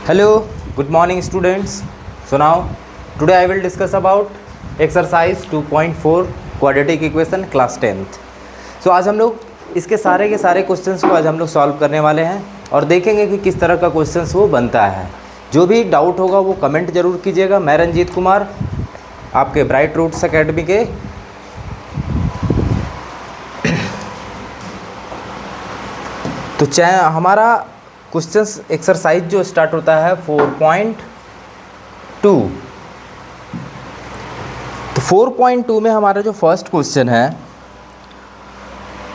Hello, good morning students. So now today I will discuss about exercise 2.4 quadratic equation class 10th. So आज हम लोग इसके सारे के सारे क्वेश्चंस को आज हम लोग सॉल्व करने वाले हैं और देखेंगे कि किस तरह का क्वेश्चंस वो बनता है। जो भी डाउट होगा वो कमेंट जरूर कीजिएगा। मैं रंजीत कुमार आपके ब्राइट रूट्स एकेडमी के तो चाहे हमारा क्वेश्चंस एक्सरसाइज जो स्टार्ट होता है 4.2। तो 4.2 में हमारा जो फर्स्ट क्वेश्चन है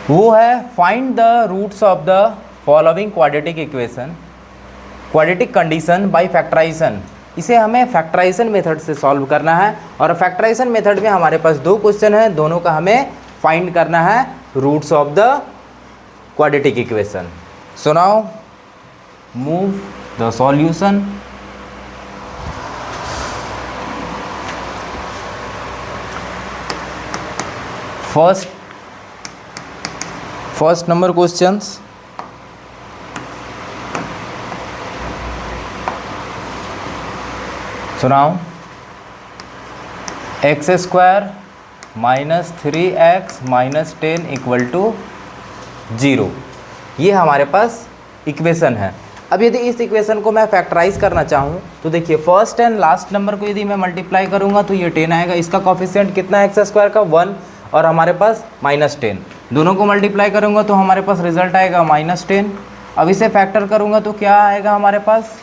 वो है find the roots of the following quadratic equation quadratic condition by factorisation. इसे हमें फैक्टराइजेशन मेथड से सॉल्व करना है और फैक्टराइजेशन मेथड में हमारे पास दो क्वेश्चन है, दोनों का हमें फाइंड करना है roots of the quadratic equation. So now move the solution। first number questions। so now x square minus 3x minus 10 equal to 0, ये हमारे पास इक्वेशन है। अब यदि इस इक्वेशन को मैं फैक्टराइज करना चाहूँ तो देखिए फर्स्ट एंड लास्ट नंबर को यदि मैं मल्टीप्लाई करूँगा तो ये 10 आएगा। इसका कॉफिशिएंट कितना है एक्स स्क्वायर का 1 और हमारे पास -10। दोनों को मल्टीप्लाई करूँगा तो हमारे पास रिजल्ट आएगा -10। अब इसे फैक्टर करूँगा तो क्या आएगा हमारे पास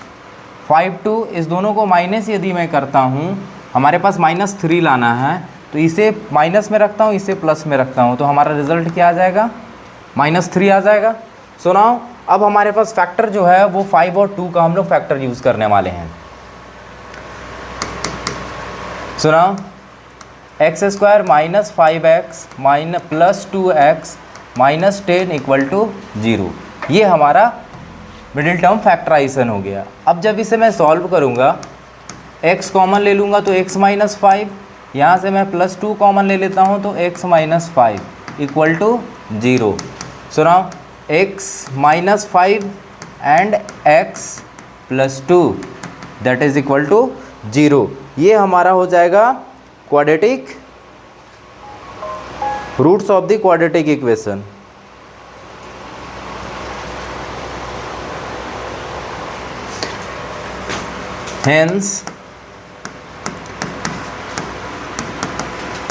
5 2। इस दोनों को माइनस यदि मैं करता हूँ हमारे पास -3 लाना है तो इसे माइनस में रखता हूँ, इसे प्लस में रखता हूँ तो हमारा रिजल्ट क्या आ जाएगा -3 आ जाएगा। सो नाउ अब हमारे पास फैक्टर जो है वो 5 और 2 का हम लोग फैक्टर यूज़ करने वाले हैं। So now x square minus 5x minus plus 2x minus 10 equal to 0, ये हमारा मिडिल टर्म फैक्टराइजेशन हो गया। अब जब इसे मैं सॉल्व करूँगा x कॉमन ले लूँगा तो x माइनस 5, यहाँ से मैं प्लस 2 कॉमन ले लेता हूँ तो x minus 5 equal to 0। So now x minus 5 and x plus 2 that is equal to 0, ये हमारा हो जाएगा quadratic roots of the quadratic equation. Hence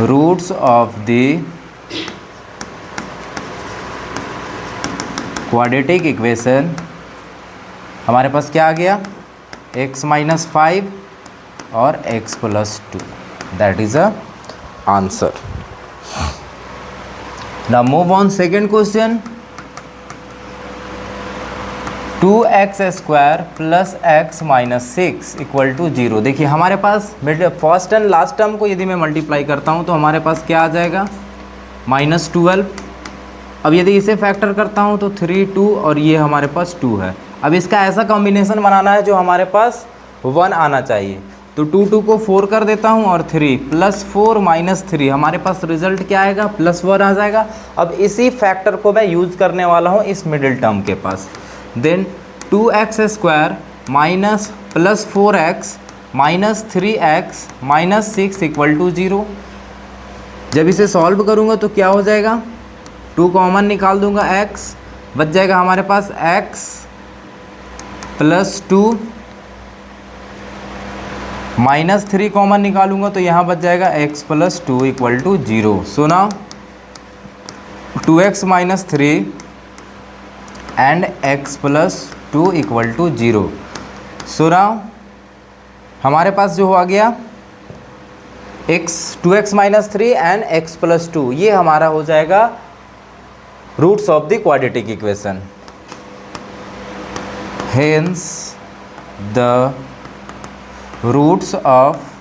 roots of the quadratic equation हमारे पास क्या आ गया x माइनस 5 और x plus 2, that is a answer. Now move on second question. 2x square plus x minus 6 equal to 0। देखिए हमारे पास first and last term को यदि मैं मल्टीप्लाई करता हूँ तो हमारे पास क्या आ जाएगा -12। अब यदि इसे फैक्टर करता हूँ तो 3 2 और ये हमारे पास 2 है। अब इसका ऐसा कॉम्बिनेशन बनाना है जो हमारे पास 1 आना चाहिए, तो 2 2 को 4 कर देता हूँ और 3 प्लस 4 माइनस 3 हमारे पास रिजल्ट क्या आएगा +1 आ जाएगा। अब इसी फैक्टर को मैं यूज़ करने वाला हूँ इस मिडिल टर्म के पास। Then 2x square minus plus 4x minus 3x minus 6 equal to 0। जब इसे सॉल्व करूँगा तो क्या हो जाएगा 2 कॉमन निकाल दूंगा x, बच जाएगा हमारे पास x प्लस 2 माइनस 3 कॉमन निकालूंगा तो यहाँ बच जाएगा x plus 2 equal to 0। So now 2x minus 3 and x plus 2 equal to 0। So now हमारे पास जो आ गया 2x minus 3 and x plus 2, ये हमारा हो जाएगा roots of the quadratic equation. Hence the roots of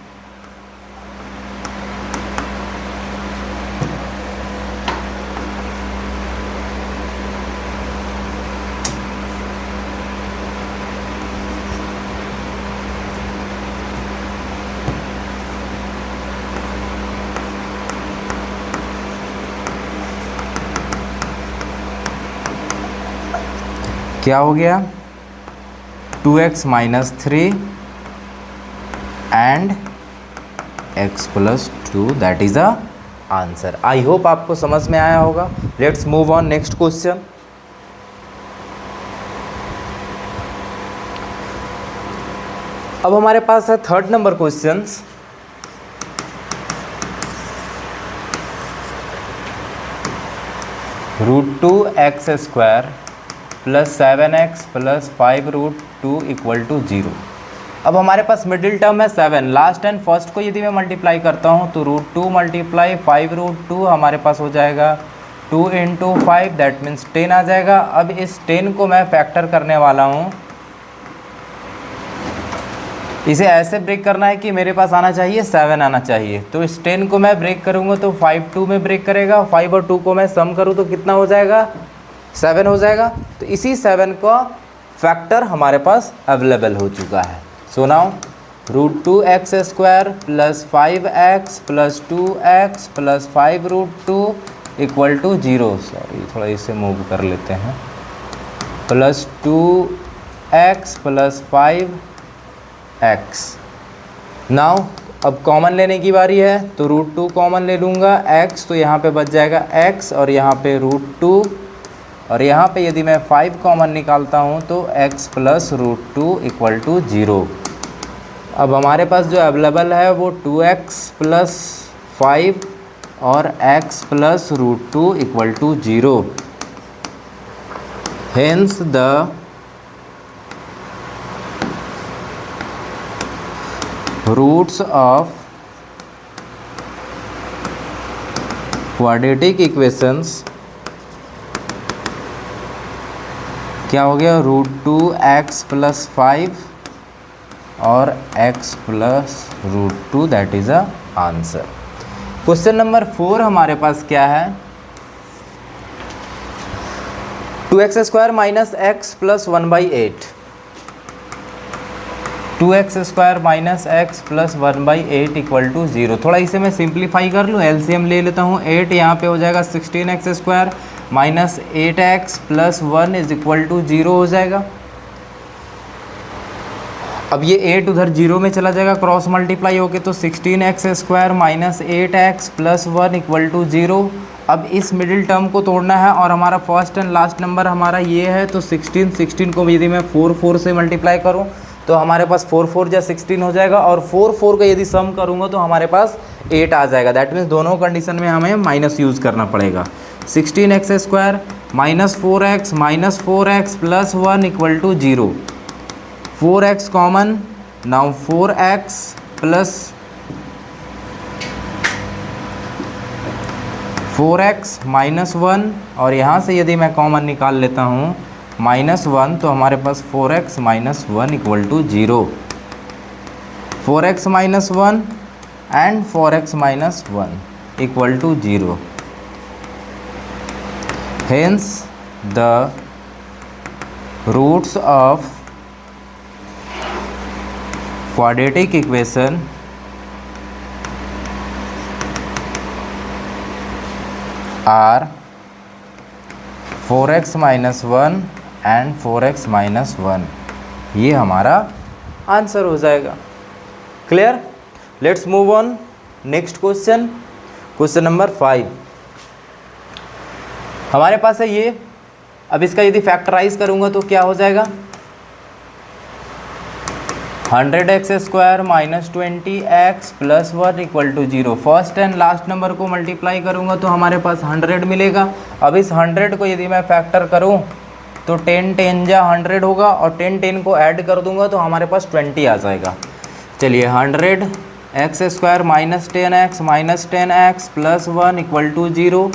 क्या हो गया 2x minus 3 and x plus 2, that is a answer. I hope आपको समझ में आया होगा। Let's move on next question. अब हमारे पास है third number questions. √2x² plus 7x plus 5√2 equal to 0। अब हमारे पास मिडिल टर्म है 7, लास्ट एंड फर्स्ट को यदि मैं मल्टीप्लाई करता हूँ तो √2 मल्टीप्लाई 5√2 हमारे पास हो जाएगा 2 × 5, दैट मीन्स 10 आ जाएगा। अब इस 10 को मैं फैक्टर करने वाला हूँ, इसे ऐसे ब्रेक करना है कि मेरे पास आना चाहिए 7 आना चाहिए। तो इस 10 को मैं ब्रेक करूँगा तो 5 2 में ब्रेक करेगा, 5 और 2 को मैं सम करूँ तो कितना हो जाएगा, 7 हो जाएगा। तो इसी 7 का फैक्टर हमारे पास अवेलेबल हो चुका है। So now √2x² plus 5x plus 2x plus 5√2 equal to 0। Sorry, थोड़ा इसे मूव कर लेते हैं। Plus 2x plus 5x। Now अब कॉमन लेने की बारी है, तो √2 कॉमन ले लूँगा, x तो यहाँ पे बच जाएगा x और यहाँ पे √2, और यहाँ पे यदि मैं 5 कॉमन निकालता हूँ तो x प्लस √2 इक्वल टू 0। अब हमारे पास जो अवेलेबल है वो 2x प्लस 5 और x plus √2 equal to 0। Hence the roots of quadratic equations क्या हो गया, √2x प्लस 5 और x plus √2, that is a answer. Question number 4 हमारे पास क्या है, 2x² minus x plus 1/8। 2x² minus x plus 1/8 equal to 0। थोड़ा इसे मैं सिंप्लीफाई कर लूँ, एलसीएम ले लेता हूँ। 8 यहाँ पे हो जाएगा 16x² minus 8x plus 1 is equal to 0 हो जाएगा। अब ये 8 उधर 0 में चला जाएगा, क्रॉस मल्टीप्लाई होके, तो 16x² minus 8x plus 1 equal to 0। अब इस मिडिल टर्म को तोड़ना है और हमारा फर्स्ट एंड लास्ट नंबर हमारा ये है, तो 16 को यदि मैं 4 से मल्टीप्लाई करूँ तो हमारे पास 4 4 जा 16 हो जाएगा, और 4 4 का यदि सम करूँगा तो हमारे पास 8 आ जाएगा। दैट मीन्स दोनों कंडीशन में हमें माइनस यूज़ करना पड़ेगा। 16x² minus 4x plus 1 equal to 0। 4x common, now 4x plus 4x minus 1, और यहाँ से यदि मैं कॉमन निकाल लेता हूँ -1, तो हमारे पास 4x minus 1 equal to 0। 4x minus 1 and 4x minus 1 equal to 0। Hence the roots of quadratic equation are 4x minus 1 and 4x minus 1। ये हमारा आंसर हो जाएगा। Clear? Let's move on next question, question number 5 हमारे पास है ये। अब इसका यदि फैक्टराइज करूँगा तो क्या हो जाएगा, 100x² minus 20x plus 1 equal to 0। First and last number को मल्टीप्लाई करूँगा तो हमारे पास 100 मिलेगा। अब इस 100 को यदि मैं फैक्टर करूँ तो 10 10 जा 100 होगा, और 10 10 को ऐड कर दूंगा तो हमारे पास 20 आ जाएगा। चलिए 100x² minus 10x plus 1 equal to 0।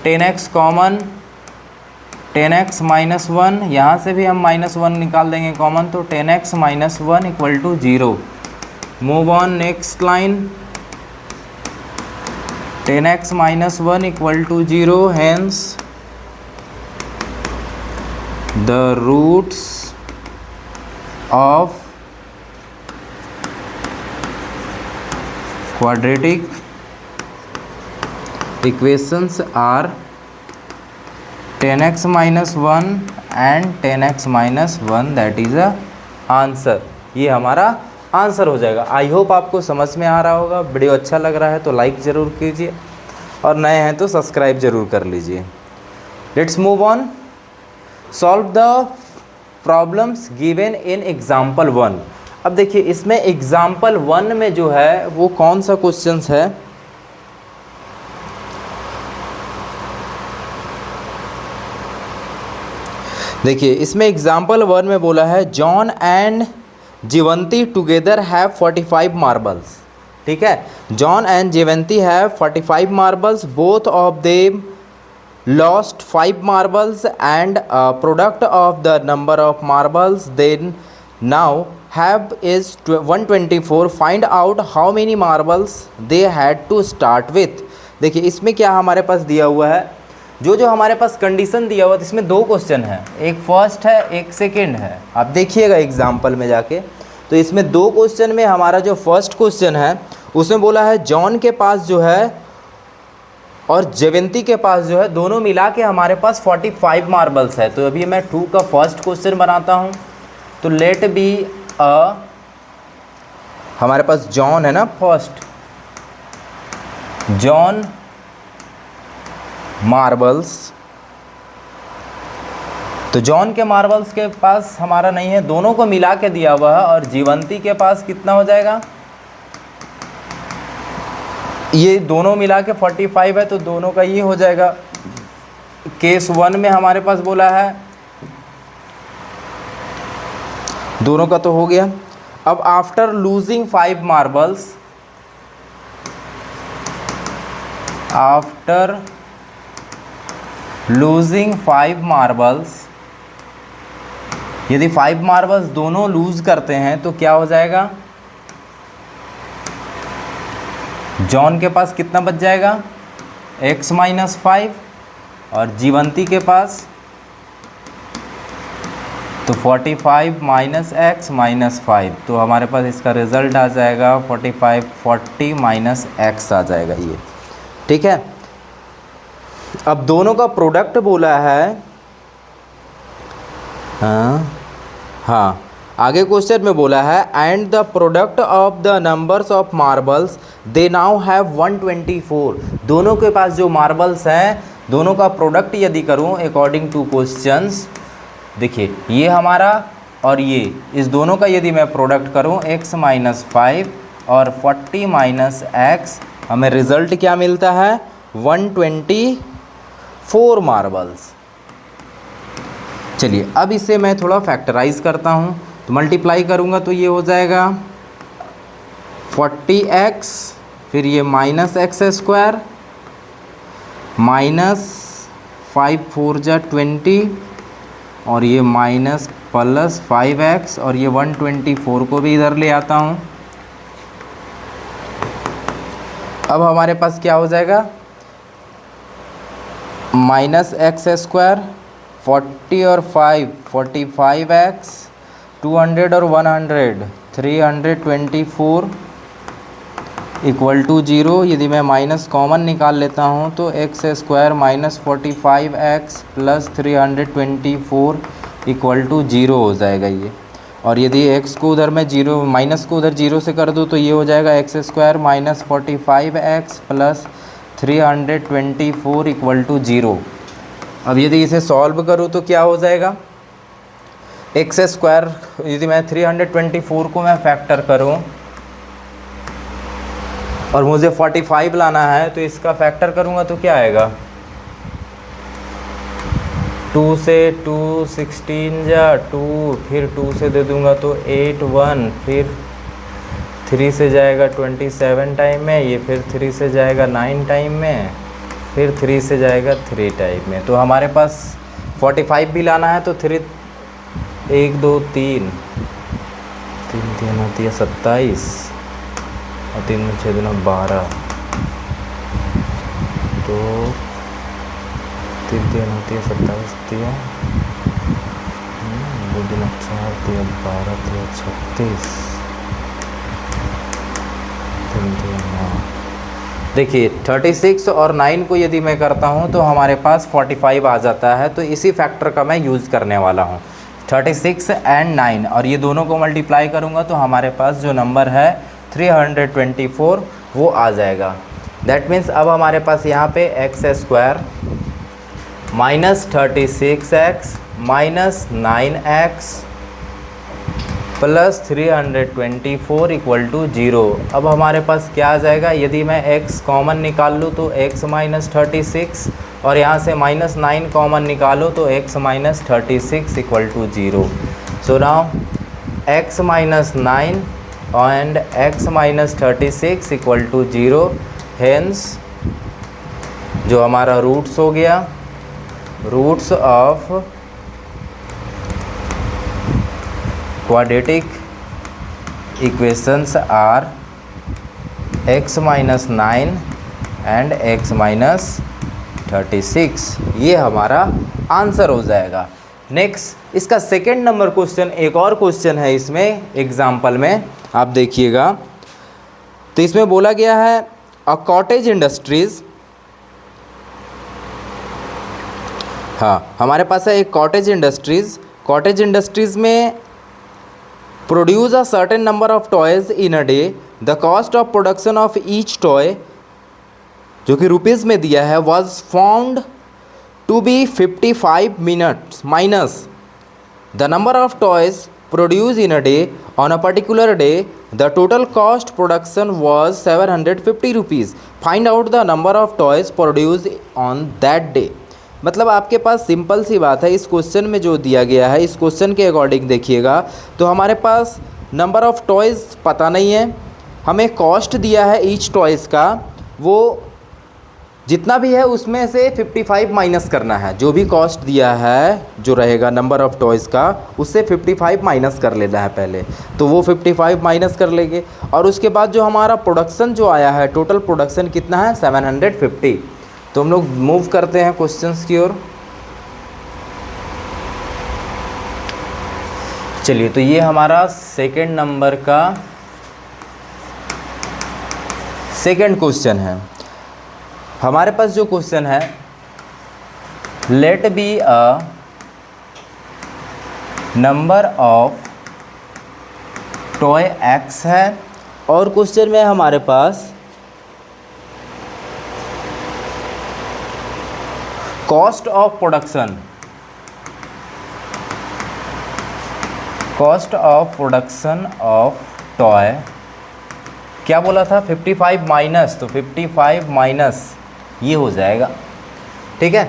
10x common, 10x minus 1, यहाँ से भी हम -1 निकाल देंगे कॉमन, तो 10x minus 1 equal to 0। Move on next line, 10x minus 1 equal to 0। Hence the roots of quadratic equations are 10x minus 1 and 10x minus 1 that is a answer. ये हमारा answer हो जाएगा। आई होप आपको समझ में आ रहा होगा। वीडियो अच्छा लग रहा है तो लाइक ज़रूर कीजिए और नए हैं तो सब्सक्राइब ज़रूर कर लीजिए। Let's move on. Solve the problems given in example 1। अब देखिए इसमें एग्जाम्पल 1 में जो है वो कौन सा क्वेश्चंस है। देखिए इसमें एग्जाम्पल 1 में बोला है John and Jeevanti together have 45 marbles. ठीक है, John and Jeevanti have 45 marbles, both of them lost 5 marbles and product of the number of marbles they now have is 124. Find out how many marbles they had to start with। देखिए इसमें क्या हमारे पास दिया हुआ है, जो हमारे पास कंडीशन दिया हुआ है इसमें दो क्वेश्चन है, एक फर्स्ट है एक सेकंड है। आप देखिएगा एग्जाम्पल में जाके, तो इसमें दो क्वेश्चन में हमारा जो फर्स्ट क्वेश्चन है उसमें बोला है जॉन के पास जो है और जयवंती के पास जो है दोनों मिला के हमारे पास 45 मार्बल्स है। तो अभी मैं 2 का फर्स्ट क्वेश्चन बनाता हूँ। तो लेट बी हमारे पास जॉन है ना, फर्स्ट जॉन मार्बल्स। तो जॉन के मार्बल्स के पास हमारा नहीं है, दोनों को मिला के दिया हुआ है। और जीवंती के पास कितना हो जाएगा, ये दोनों मिला के 45 है तो दोनों का ये हो जाएगा। केस 1 में हमारे पास बोला है, दोनों का तो हो गया। अब after losing 5 marbles, after losing 5 marbles, यदि 5 मार्बल्स दोनों लूज करते हैं तो क्या हो जाएगा, जॉन के पास कितना बच जाएगा x माइनस 5 और जीवंती के पास तो 45 माइनस x माइनस 5। तो हमारे पास इसका रिज़ल्ट आ जाएगा 40 माइनस x आ जाएगा ये। ठीक है, अब दोनों का प्रोडक्ट बोला है। हाँ आगे क्वेश्चन में बोला है and the product of the numbers of marbles they now have 124। दोनों के पास जो मार्बल्स हैं दोनों का प्रोडक्ट यदि करूं अकॉर्डिंग टू क्वेश्चंस, देखिए ये हमारा और ये, इस दोनों का यदि मैं प्रोडक्ट करूं x माइनस 5 और 40 माइनस x, हमें रिज़ल्ट क्या मिलता है 124 मार्बल्स। चलिए अब इसे मैं थोड़ा फैक्टराइज करता हूँ। तो मल्टीप्लाई करूँगा तो ये हो जाएगा 40x, फिर ये माइनस एक्स स्क्वायर माइनस 5 4 जा 20 और ये माइनस प्लस 5x और ये 124 को भी इधर ले आता हूँ। अब हमारे पास क्या हो जाएगा माइनस एक्स स्क्वायर 40 और 5 45x 200 और 100 324 इक्वल टू 0। यदि मैं माइनस कॉमन निकाल लेता हूँ तो x square minus 45x plus 324 equal to 0 हो जाएगा ये। और यदि x को उधर मैं जीरो माइनस को उधर 0 से कर दूँ तो ये हो जाएगा x square minus 45x plus 324 equal to 0। अब यदि इसे सॉल्व करूँ तो क्या हो जाएगा एक्स स्क्वायर, यदि मैं 324 को मैं फैक्टर करूँ और मुझे 45 लाना है तो इसका फैक्टर करूँगा तो क्या आएगा 2 से 2 16 जा 2, फिर 2 से दे दूँगा तो 8 1, फिर 3 से जाएगा 27 टाइम में, ये फिर 3 से जाएगा 9 टाइम में, फिर 3 से जाएगा 3 टाइम में। तो हमारे पास 45 भी लाना है तो 3 1 2 3 3 3 होती है 27 और 3 6 2 12, तो 3 3 होती है 27 होती है 2 2 4 3 12 3 36 3 3 9 देखिए 36 और 9 को यदि मैं करता हूँ तो हमारे पास 45 आ जाता है, तो इसी फैक्टर का मैं यूज़ करने वाला हूँ। 36 एंड 9 और ये दोनों को मल्टीप्लाई करूँगा तो हमारे पास जो नंबर है 324 वो आ जाएगा। दैट मीन्स अब हमारे पास यहाँ पे x² minus 36x minus 9x plus 324 equal to 0। अब हमारे पास क्या आ जाएगा, यदि मैं x कॉमन निकाल लूँ तो x माइनस 36 और यहाँ से माइनस 9 कॉमन निकालो तो x minus 36 equal to 0। So now x minus 9 and x minus 36 equal to 0। Hence जो हमारा रूट्स हो गया, roots of quadratic equations are x minus 9 and x minus 36। ये हमारा आंसर हो जाएगा। नेक्स्ट इसका सेकेंड नंबर क्वेश्चन, एक और क्वेश्चन है इसमें एग्जाम्पल में, आप देखिएगा। तो इसमें बोला गया है अ कॉटेज इंडस्ट्रीज, हाँ हमारे पास है एक कॉटेज इंडस्ट्रीज। कॉटेज इंडस्ट्रीज में produce a certain number of toys in a day, the cost of production of each toy, जो कि रुपीज़ में दिया है, was found to be 55 minutes minus the number of toys produce in a day on a particular day, the total cost production was 750 rupees, find out the number of toys produce on that day. मतलब आपके पास simple सी बात है, इस question में जो दिया गया है, इस क्वेश्चन के अकॉर्डिंग देखिएगा तो हमारे पास नंबर ऑफ़ टॉयज़ पता नहीं है, हमें कॉस्ट दिया है ईच टॉयज़ का, वो जितना भी है उसमें से 55 माइनस करना है। जो भी कॉस्ट दिया है जो रहेगा नंबर ऑफ़ टॉयज़ का, उससे 55 माइनस कर लेना है पहले, तो वो 55 माइनस कर लेंगे। और उसके बाद जो हमारा प्रोडक्शन जो आया है, टोटल प्रोडक्शन कितना है 750। तो हम लोग मूव करते हैं क्वेश्चंस की ओर। चलिए, तो ये हमारा सेकेंड नंबर का सेकेंड क्वेश्चन है। हमारे पास जो क्वेश्चन है, let be a number of toy X है, और क्वेश्चन में हमारे पास cost of production, cost of production of toy क्या बोला था 55 माइनस, तो 55 माइनस ये हो जाएगा। ठीक है,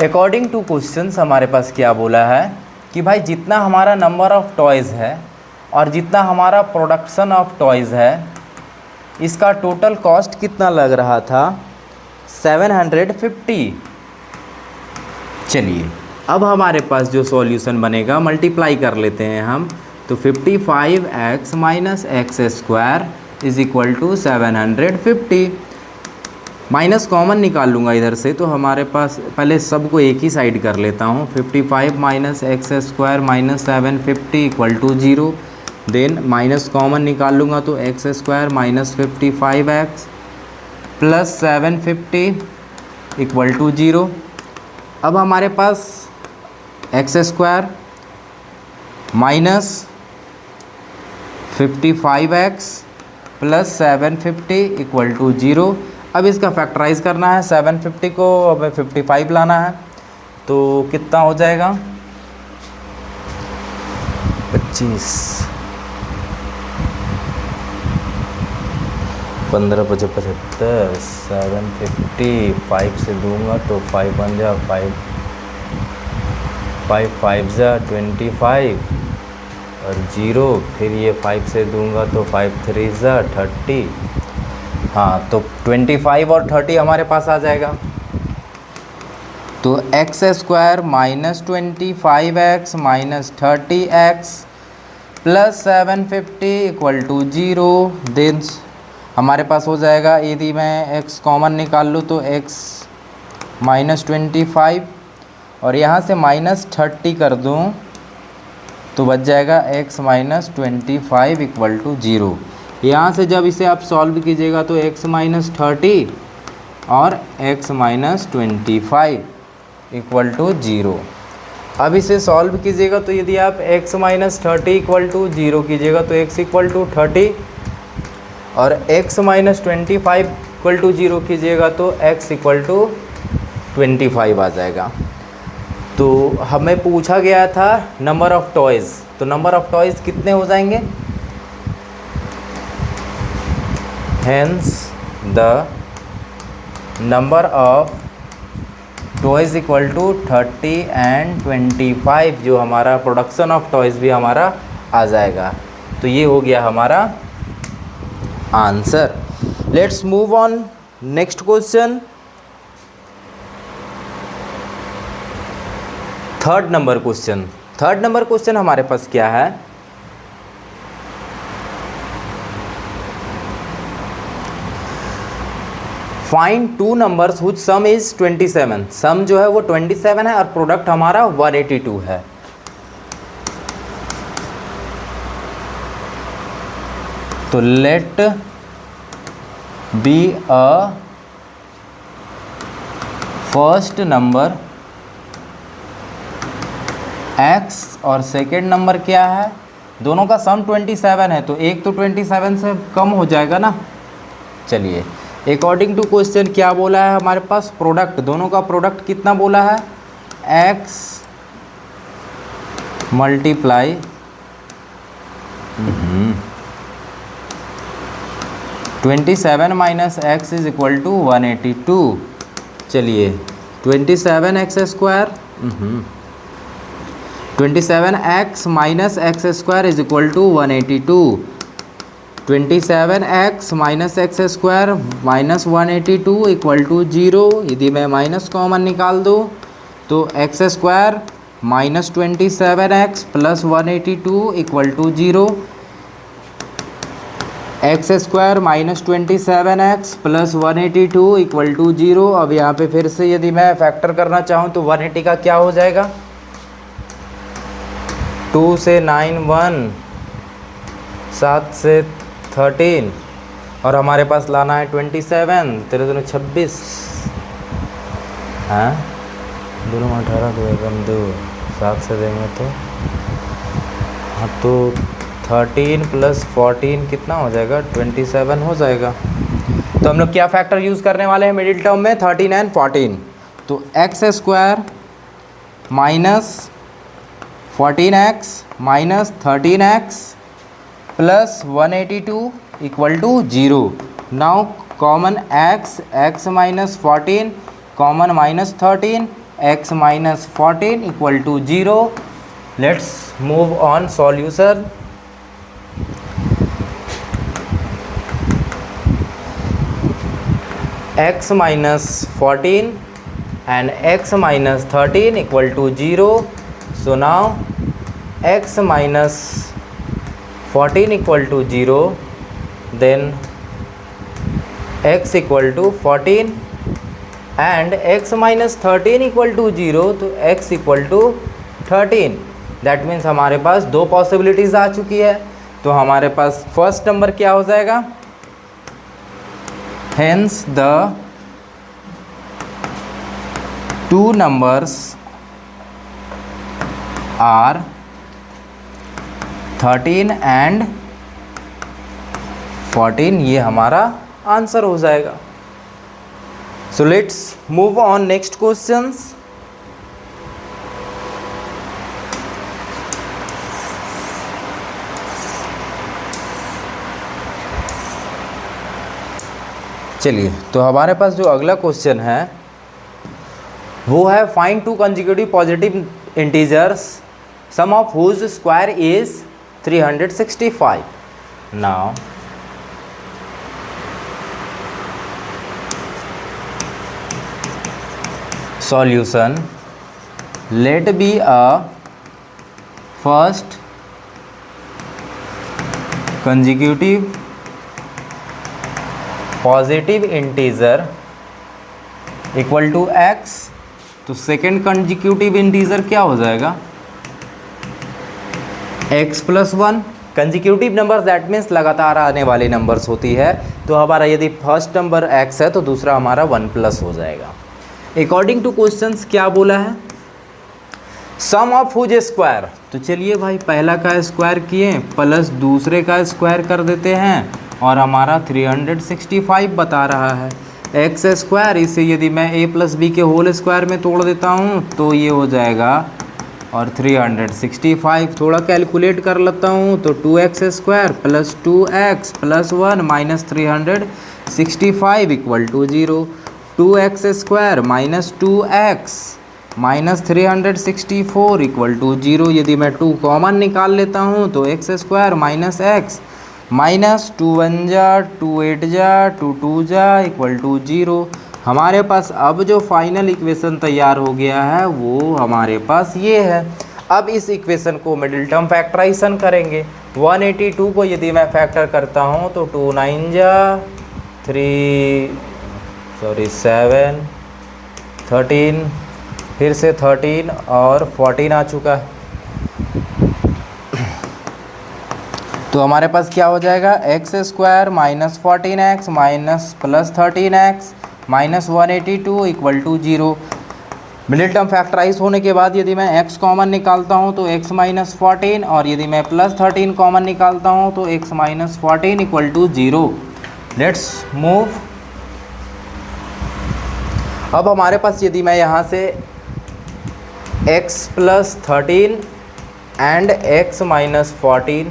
अकॉर्डिंग टू क्वेश्चंस हमारे पास क्या बोला है कि भाई जितना हमारा नंबर ऑफ टॉयज़ है और जितना हमारा प्रोडक्शन ऑफ टॉयज़ है, इसका टोटल कॉस्ट कितना लग रहा था 750। चलिए, अब हमारे पास जो सॉल्यूशन बनेगा मल्टीप्लाई कर लेते हैं हम, तो 55x minus x square is equal to 750। Minus common निकाल लूँगा इधर से, तो हमारे पास पहले सबको एक ही साइड कर लेता हूँ। 55 minus x square minus 750 equal to 0। Then minus common निकाल लूँगा तो x square minus 55x plus 750 equal to 0। अब हमारे पास X square minus 55x plus 750 equal to 0। अब इसका फैक्टराइज करना है, 750 को अब 55 लाना है, तो कितना हो जाएगा 25, 15 5 75, 750 5 से दूंगा तो 5 बन जा 5 5 जा 25 और 0, फिर ये 5 से दूंगा तो 5 3 जा 30। हाँ, तो 25 और 30 हमारे पास आ जाएगा। तो x square minus 25x minus 30x plus 750 equal to 0। Then हमारे पास हो जाएगा, यदि मैं x कॉमन निकाल लूँ तो x माइनस 25 और यहाँ से माइनस 30 कर दूँ तो बच जाएगा x माइनस 25 इक्वल टू 0। यहाँ से जब इसे आप सॉल्व कीजिएगा तो x माइनस 30 और x माइनस 25 इक्वल टू 0। अब इसे सॉल्व कीजिएगा तो यदि आप x माइनस 30 इक्वल टू 0 कीजिएगा तो x इक्वल टू 30 और x माइनस 25 इक्वल टू 0 कीजिएगा तो x इक्वल टू 25 आ जाएगा। तो हमें पूछा गया था नंबर ऑफ़ टॉयज़, तो नंबर ऑफ़ टॉयज़ कितने हो जाएंगे? Hence the number of toys equal to 30 and 25, जो हमारा प्रोडक्शन ऑफ टॉयज़ भी हमारा आ जाएगा। तो ये हो गया हमारा answer. Let's move on next question. Third number question हमारे पास क्या है? Find two numbers हुच some is 27। सम जो है वो 27 है और प्रोडक्ट हमारा 182 है। तो let be a first number x और सेकेंड नंबर क्या है? दोनों का सम 27 है, तो एक तो 27 से कम हो जाएगा ना। चलिए, अकॉर्डिंग टू क्वेश्चन क्या बोला है हमारे पास? प्रोडक्ट, दोनों का प्रोडक्ट कितना बोला है? x multiply 27 minus x is equal to 182। चलिए, 27x square 27x minus x square is equal to 182। 27x minus x square minus 182 equal to 0। यदि मैं माइनस कॉमन निकाल दूँ तो x square minus 27x plus 182 equal to 0। X square minus 27x plus 182 equal to 0। अब यहाँ पे फिर से यदि मैं फैक्टर करना चाहूँ तो 180 का क्या हो जाएगा? 2 से 9 1, 7 से 13 और हमारे पास लाना है 27, 13 26, हाँ दोनों 18 2 एकम 2, 7 से देंगे तो हाँ तो 13 प्लस 14 कितना हो जाएगा? 27 हो जाएगा। तो हम लोग क्या फैक्टर यूज़ करने वाले हैं मिडिल टर्म में? 13 एंड 14। तो x square minus 14x minus 13x plus 182 equal to 0। Now common x minus 14 common minus 13, x minus 14 equal to 0। Let's move on solution. x minus 14 and x minus 13 equal to 0. So now x minus 14 equal to 0, then x equal to 14 and x minus 13 equal to 0, तो x equal to 13। That means हमारे पास दो possibilities आ चुकी है। तो हमारे पास first number क्या हो जाएगा? Hence the two numbers are 13 and 14। ये हमारा आंसर हो जाएगा। So let's move on next questions. चलिए, तो हमारे पास जो अगला क्वेश्चन है वो है find two consecutive positive integers sum of whose square is 365। Now solution, let be a first consecutive positive integer equal to x। तो सेकेंड कंसेक्यूटिव इंटीजर क्या हो जाएगा? x plus 1 consecutive numbers that means लगातार आने वाले numbers होती है। तो हमारा यदि फर्स्ट नंबर x है तो दूसरा हमारा 1 प्लस हो जाएगा। अकॉर्डिंग टू क्वेश्चंस क्या बोला है, सम ऑफ हुज स्क्वायर। तो चलिए भाई पहला का स्क्वायर किए प्लस दूसरे का स्क्वायर कर देते हैं और हमारा 365 बता रहा है। एक्स स्क्वायर, इसे यदि मैं a प्लस बी के होल स्क्वायर में तोड़ देता हूँ तो ये हो जाएगा, और 365 थोड़ा कैलकुलेट कर लेता हूँ तो 2x square plus 2x plus 1 minus 365 equal to 0। 2x square minus 2x minus 364 equal to 0। यदि मैं 2 कॉमन निकाल लेता हूँ तो x square minus x minus 2 1 जा 2 8 जा 2 2 जा इक्वल टू 0। हमारे पास अब जो फाइनल इक्वेशन तैयार हो गया है वो हमारे पास ये है। अब इस इक्वेशन को मिडिल टर्म फैक्टराइजेशन करेंगे। 182 को यदि मैं फैक्टर करता हूँ तो 2 9 जा 7 13, फिर से 13 और 14 आ चुका है। तो हमारे पास क्या हो जाएगा, x square minus 14x minus plus 13x minus 182 equal to 0। Middle term factorise होने के बाद यदि मैं x कॉमन निकालता हूँ तो x माइनस 14, और यदि मैं प्लस 13 कॉमन निकालता हूँ तो x minus 14 equal to 0। Let's move. अब हमारे पास यदि मैं यहाँ से x प्लस 13 and x minus 14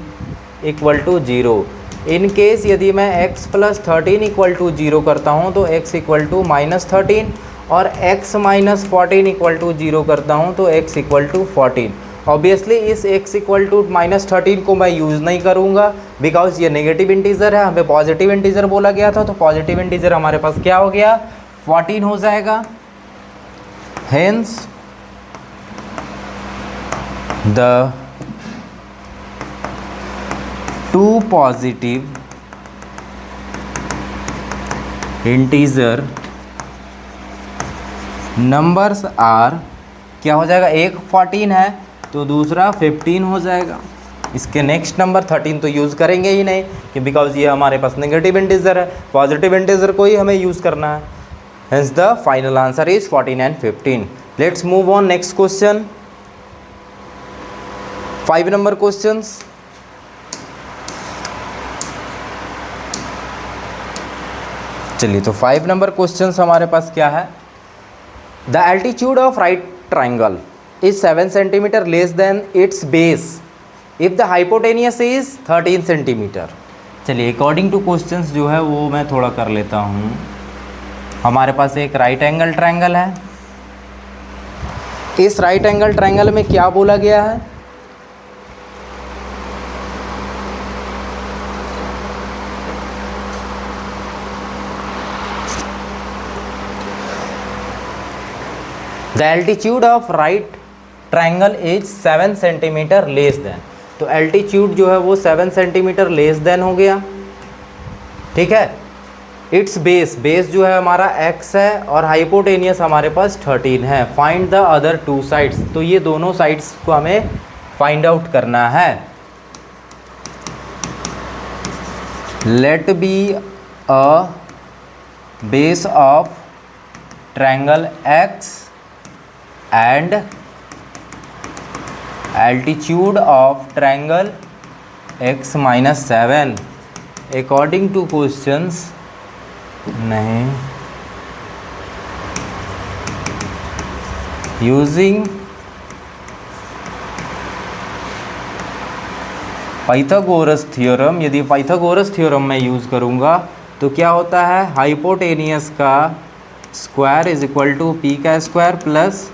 equal to 0, in case यदि मैं x प्लस 13 इक्वल टू 0 करता हूँ तो x इक्वल टू माइनस 13, और x माइनस 14 इक्वल टू 0 करता हूँ तो x इक्वल टू 14। ऑब्वियसली इस x इक्वल टू माइनस 13 को मैं यूज़ नहीं करूँगा बिकॉज ये नेगेटिव इंटीजर है, हमें पॉजिटिव इंटीजर बोला गया था। तो पॉजिटिव इंटीजर हमारे पास क्या हो गया, 14 हो जाएगा। Hence the two positive integer numbers are, क्या हो जाएगा, एक 14 है तो दूसरा 15 हो जाएगा। इसके नेक्स्ट नंबर 13 तो यूज़ करेंगे ही नहीं कि बिकॉज ये हमारे पास नेगेटिव इंटीजर है, पॉजिटिव इंटीजर को ही हमें यूज़ करना है। Hence the final answer is 14 and 15। Let's move on next question, 5 number questions. चलिए तो 5 नंबर क्वेश्चंस हमारे पास क्या है, the altitude of right triangle is 7 centimetre less than it's base if the hypotenuse is 13 centimetre. चलिए according two questions जो है वो मैं थोड़ा कर लेता हूँ। हमारे पास एक राइट एंगल ट्राइंगल है। इस राइट एंगल ट्राइंगल में क्या बोला गया है, the altitude of right triangle is 7 centimetre less than. तो एल्टीट्यूड जो है वो 7 सेंटीमीटर लेस देन हो गया, ठीक है। इट्स बेस, बेस जो है हमारा x है और हाइपोटेनियस हमारे पास 13 है। फाइंड द अदर 2 साइड्स, तो ये दोनों साइड्स को हमें फाइंड आउट करना है। Let be a base of triangle x and altitude of triangle x minus 7 according to questions, नहीं, using पाइथागोरस थ्योरम। यदि पाइथागोरस थ्योरम मैं यूज़ करूँगा तो क्या होता है, हाइपोटेनियस का square is equal to P का स्क्वायर प्लस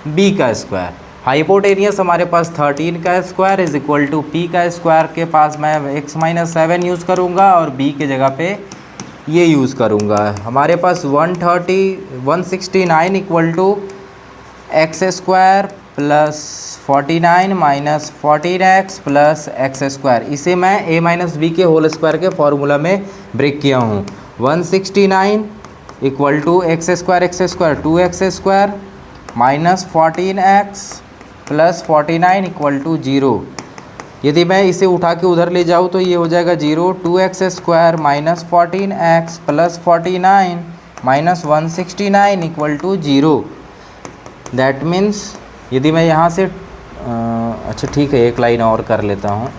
बी का स्क्वायर। हाइपोटेनियस हमारे पास 13 का square is equal to P का स्क्वायर के पास मैं x माइनस 7 यूज़ करूँगा और b के जगह पे ये यूज़ करूँगा। हमारे पास 169 equal to x square plus 49 minus 14x plus x square. इसे मैं a माइनस बी के होल स्क्वायर के फॉर्मूला में ब्रेक किया हूँ। 169 equal to x square 2x square minus 14x plus 49 equal to 0। यदि मैं इसे उठा के उधर ले जाऊँ तो ये हो जाएगा 0, 2x square minus 14x plus 49 minus 169 equal to 0। That means यदि मैं यहाँ से अच्छा ठीक है, एक लाइन और कर लेता हूँ,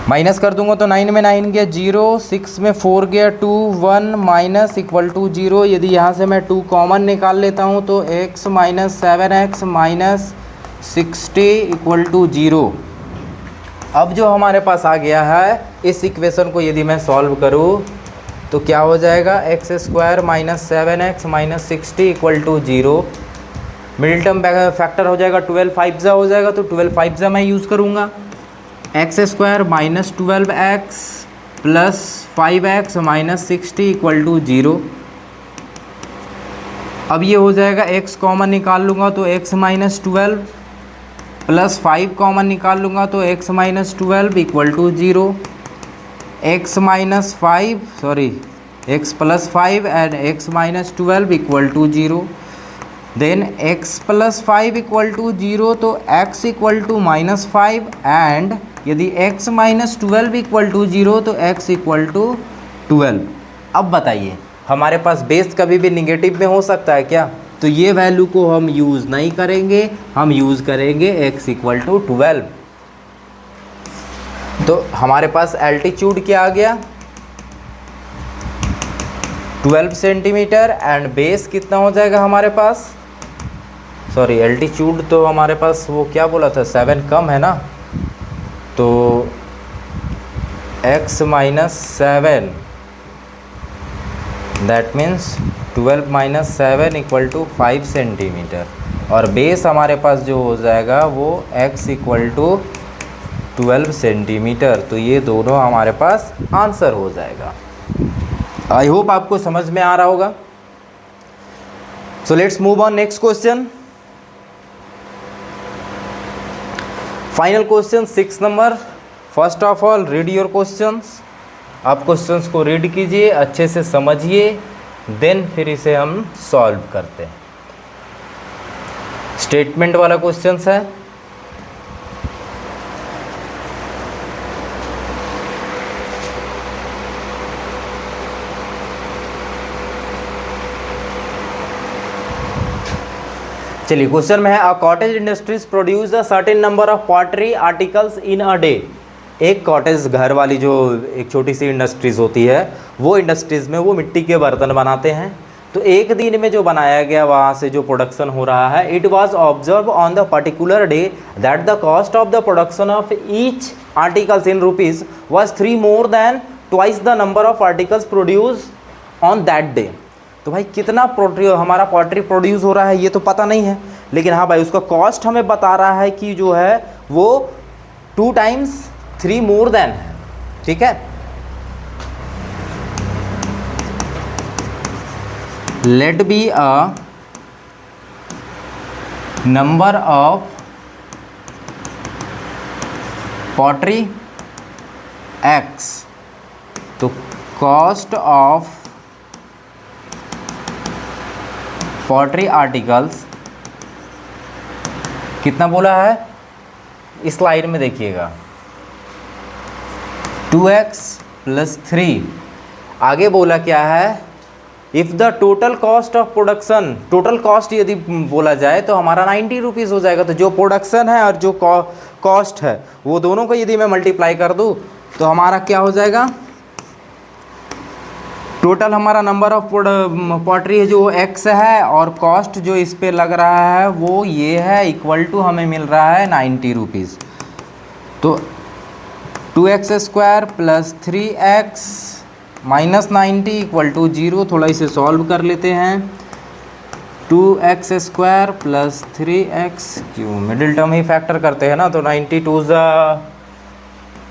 माइनस कर दूंगा तो 9 में 9 गया 0, 6 में 4 गया 2, 1 माइनस इक्वल टू 0। यदि यहाँ से मैं 2 कॉमन निकाल लेता हूँ तो x minus 7x minus 60 equal to 0। अब जो हमारे पास आ गया है, इस इक्वेशन को यदि मैं सॉल्व करूँ तो क्या हो जाएगा, x square minus 7x minus 60 equal to 0। Middle term factor हो जाएगा 12 5 हो जाएगा, तो 12 5 मैं यूज़ करूँगा। X square minus 12x plus 5x minus 60 equal to 0। अब ये हो जाएगा, x कॉमन निकाल लूँगा तो x माइनस 12 प्लस 5 कॉमन निकाल लूँगा तो x minus 12 equal to 0। x minus 5 x plus 5 and x minus 12 equal to 0। Then x plus 5 equal to 0, तो x equal to minus 5 and यदि x माइनस 12 इक्वल टू 0 तो x equal to 12। अब बताइए, हमारे पास base कभी भी negative में हो सकता है क्या? तो ये वैल्यू को हम यूज़ नहीं करेंगे, हम यूज़ करेंगे x इक्वल टू 12। तो हमारे पास एल्टीट्यूड क्या आ गया, 12 सेंटीमीटर एंड बेस कितना हो जाएगा हमारे पास, एल्टीट्यूड तो हमारे पास वो क्या बोला था, 7 कम है ना, तो x minus 7 that means 12 minus 7 equal to 5 centimetre, और बेस हमारे पास जो हो जाएगा वो x इक्वल टू 12 सेंटीमीटर। तो ये दोनों हमारे पास आंसर हो जाएगा। आई होप आपको समझ में आ रहा होगा। So let's move on next question. Final question 6 number. First of all read your questions. आप क्वेश्चंस को रीड कीजिए, अच्छे से समझिए, देन फिर इसे हम सॉल्व करते हैं। स्टेटमेंट वाला क्वेश्चंस है। चलिए क्वेश्चन में है, a cottage industries produce a certain number of pottery articles in a day. एक कॉटेज घर वाली जो एक छोटी सी इंडस्ट्रीज होती है, वो इंडस्ट्रीज में वो मिट्टी के बर्तन बनाते हैं। तो एक दिन में जो बनाया गया वहाँ से जो प्रोडक्शन हो रहा है, it was observe on the particular day that the cost of the production of each articles in rupees was 3 more than twice the number of articles produce on that day. तो भाई कितना हमारा pottery produce हो रहा है ये तो पता नहीं है, लेकिन हाँ भाई उसका कॉस्ट हमें बता रहा है कि जो है वो 2 टाइम्स 3 मोर देन है। ठीक है, let be a number of pottery x, तो कॉस्ट ऑफ पॉटरी आर्टिकल्स कितना बोला है, इस लाइन में देखिएगा 2x प्लस 3। आगे बोला क्या है, if the total cost of production, total cost यदि बोला जाए तो हमारा 90 रुपीज़ हो जाएगा। तो जो प्रोडक्शन है और जो कॉस्ट है वो दोनों को यदि मैं मल्टीप्लाई कर दूँ तो हमारा क्या हो जाएगा, टोटल हमारा नंबर ऑफ पॉटरी है जो x है और कॉस्ट जो इस पे लग रहा है वो ये है, इक्वल टू हमें मिल रहा है 90 रुपीज़। तो 2x square plus 3x minus 90 equal to 0। थोड़ा इसे सॉल्व कर लेते हैं। 2x स्क्वायर प्लस 3x क्यों, मिडिल टर्म ही फैक्टर करते हैं ना, तो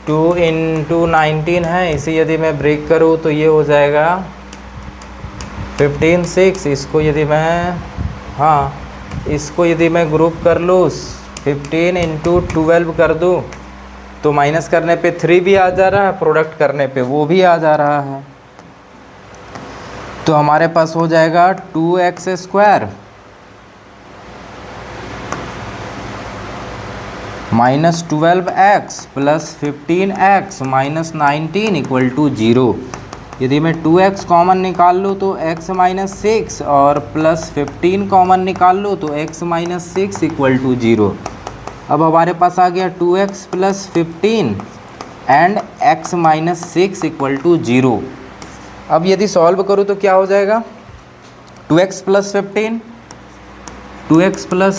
2 इंटू 19 है, इसे यदि मैं ब्रेक करूँ तो ये हो जाएगा 15 6। इसको यदि मैं इसको यदि मैं ग्रुप कर लूँ 15 इंटू 12 कर दूँ तो माइनस करने पे 3 भी आ जा रहा है, प्रोडक्ट करने पे वो भी आ जा रहा है। तो हमारे पास हो जाएगा 2x square -12x plus 15x minus 19 equal to 0। यदि मैं 2x कॉमन निकाल लूँ तो x माइनस 6 और प्लस 15 कॉमन निकाल लूँ तो x माइनस 6 इक्वल टू 0। अब हमारे पास आ गया 2x plus 15 and x minus 6 equal to 0। अब यदि सॉल्व करूँ तो क्या हो जाएगा, 2x प्लस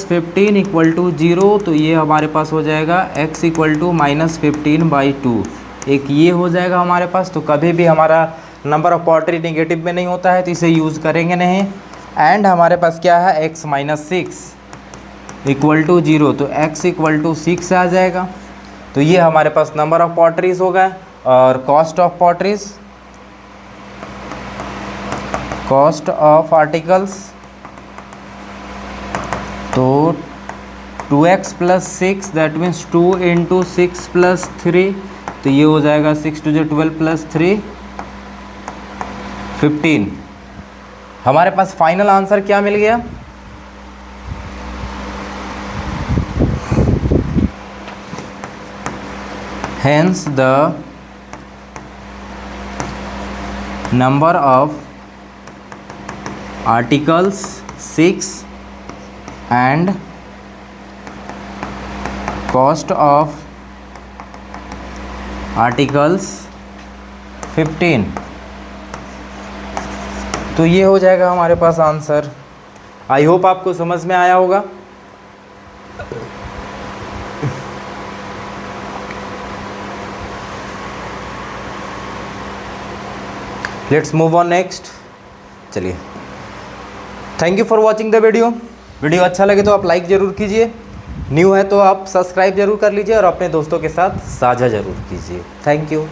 15 इक्वल टू 0, तो ये हमारे पास हो जाएगा x इक्वल टू माइनस 15/2। एक ये हो जाएगा हमारे पास। तो कभी भी हमारा नंबर ऑफ पोर्ट्री नेगेटिव में नहीं होता है तो इसे यूज़ करेंगे नहीं। एंड हमारे पास क्या है, x माइनस 6 इक्वल टू 0, तो x इक्वल टू 6 आ जाएगा। तो ये हमारे पास नंबर ऑफ पोर्ट्रीज हो गए। और cost of potteries, cost of articles, तो 2x plus 6 that means 2 into 6 plus 3, तो ये हो जाएगा 6 2 12 प्लस 3 15। हमारे पास फाइनल आंसर क्या मिल गया, hence the number of articles 6 and cost of articles 15। तो ये हो जाएगा हमारे पास आंसर। आई होप आपको समझ में आया होगा। Let's move on next. चलिए, thank you for watching the video अच्छा लगे तो आप लाइक ज़रूर कीजिए, न्यू है तो आप सब्सक्राइब जरूर कर लीजिए और अपने दोस्तों के साथ साझा ज़रूर कीजिए। Thank you.